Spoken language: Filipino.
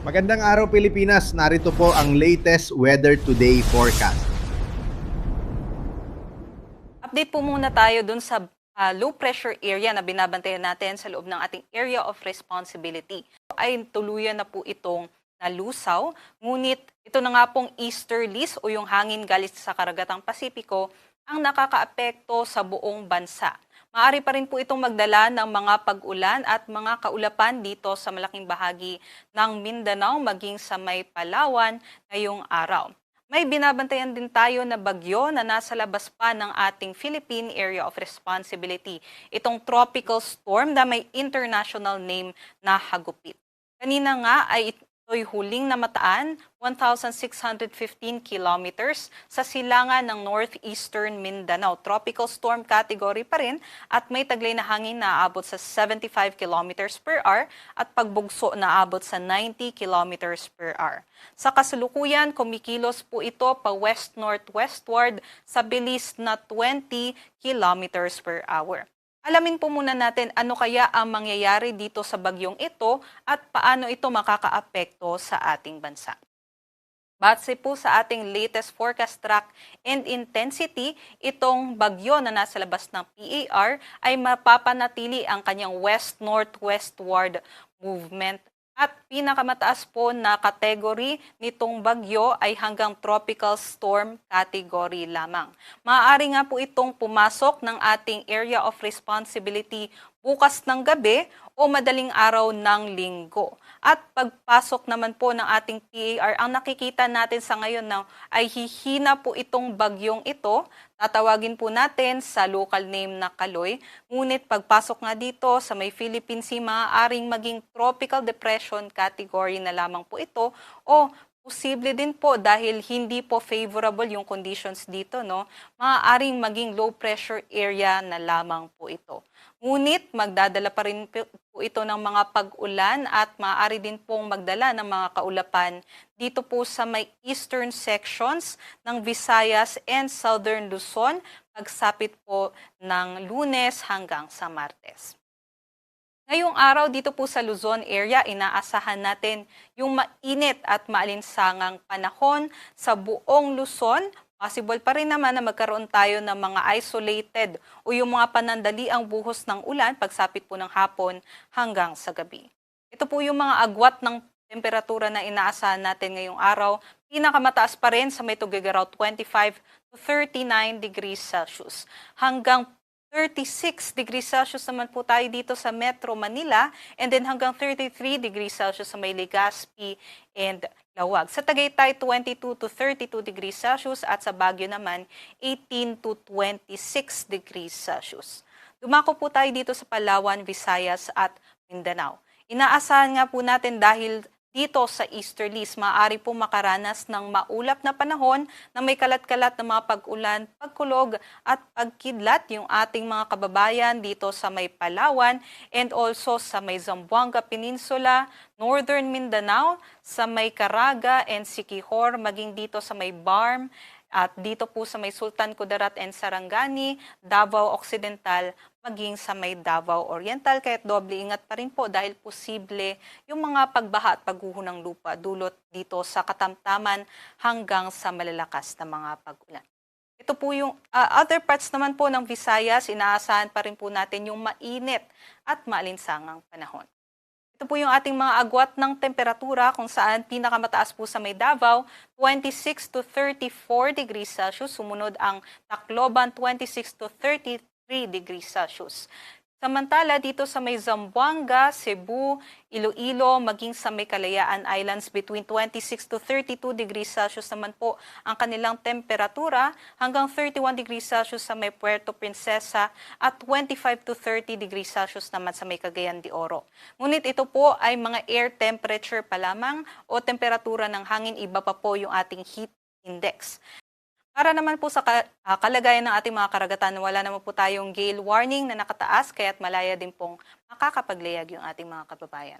Magandang araw Pilipinas, narito po ang latest weather today forecast. Update po muna tayo dun sa low pressure area na binabantayan natin sa loob ng ating area of responsibility. Ay tuluyan na po itong nalusaw, ngunit ito na nga pong easterlies o yung hangin galing sa karagatang Pasipiko ang nakakaapekto sa buong bansa. Maaari pa rin po itong magdala ng mga pag-ulan at mga kaulapan dito sa malaking bahagi ng Mindanao maging sa may Palawan ngayong araw. May binabantayan din tayo na bagyo na nasa labas pa ng ating Philippine Area of Responsibility. Itong tropical storm na may international name na Hagupit. Kanina nga ay ito'y huling namataan, 1,615 kilometers sa silangan ng northeastern Mindanao. Tropical storm category pa rin at may taglay na hangin na aabot sa 75 kilometers per hour at pagbugso na aabot sa 90 kilometers per hour. Sa kasalukuyan, kumikilos po ito pa west-northwestward sa bilis na 20 kilometers per hour. Alamin po muna natin ano kaya ang mangyayari dito sa bagyong ito at paano ito makakaapekto sa ating bansa. Base po sa ating latest forecast track and intensity, itong bagyo na nasa labas ng PAR ay mapapanatili ang kanyang west-northwestward movement. At pinakamataas po na category nitong bagyo ay hanggang tropical storm category lamang. Maaari nga po itong pumasok ng ating area of responsibility bukas ng gabi o madaling araw ng linggo. At pagpasok naman po ng ating PAR, ang nakikita natin sa ngayon na ay hihina po itong bagyong ito. Tatawagin po natin sa local name na Kaloy. Ngunit pagpasok nga dito sa may Philippine Sea, maaaring maging tropical depression category na lamang po ito o posible din po dahil hindi po favorable yung conditions dito, no? Maaaring maging low pressure area na lamang po ito. Ngunit magdadala pa rin po ito ng mga pag-ulan at maaari din pong magdala ng mga kaulapan dito po sa may eastern sections ng Visayas and Southern Luzon pagsapit po ng Lunes hanggang sa Martes. Ngayong araw dito po sa Luzon area, inaasahan natin yung mainit at maalinsangang panahon sa buong Luzon. Possible pa rin naman na magkaroon tayo ng mga isolated o yung mga panandaliang buhos ng ulan pagsapit po ng hapon hanggang sa gabi. Ito po yung mga agwat ng temperatura na inaasahan natin ngayong araw. Pinakamataas pa rin sa may Tuguegarao 25 to 39 degrees Celsius. Hanggang 36 degrees Celsius naman po tayo dito sa Metro Manila and then hanggang 33 degrees Celsius sa may Legazpi and Lawag. Sa Tagaytay, 22 to 32 degrees Celsius at sa Baguio naman, 18 to 26 degrees Celsius. Dumako po tayo dito sa Palawan, Visayas at Mindanao. Inaasahan nga po natin dahil dito sa easterlies, maaari po makaranas ng maulap na panahon na may kalat-kalat na mga pag-ulan, pagkulog at pagkidlat yung ating mga kababayan dito sa may Palawan and also sa may Zamboanga Peninsula, Northern Mindanao, sa may Caraga and Siquijor, maging dito sa may Barm, at dito po sa may Sultan Kudarat and Sarangani, Davao Occidental, maging sa may Davao Oriental. Kaya't doble ingat pa rin po dahil posible yung mga pagbaha at pagguho ng lupa dulot dito sa katamtaman hanggang sa malalakas na mga pag-ulan. Ito po yung other parts naman po ng Visayas, inaasahan pa rin po natin yung mainit at maalinsangang panahon. Ito po yung ating mga agwat ng temperatura kung saan pinakamataas po sa may Davao, 26 to 34 degrees Celsius. Sumunod ang Tacloban, 26 to 33 degrees Celsius. Samantala dito sa may Zamboanga, Cebu, Iloilo, maging sa may Kalayaan Islands between 26 to 32 degrees Celsius naman po ang kanilang temperatura hanggang 31 degrees Celsius sa may Puerto Princesa at 25 to 30 degrees Celsius naman sa may Cagayan de Oro. Ngunit ito po ay mga air temperature pa lamang o temperatura ng hangin, iba pa po yung ating heat index. Para naman po sa kalagayan ng ating mga karagatan, wala naman po tayong gale warning na nakataas kaya't malaya din pong makakapaglayag yung ating mga kababayan.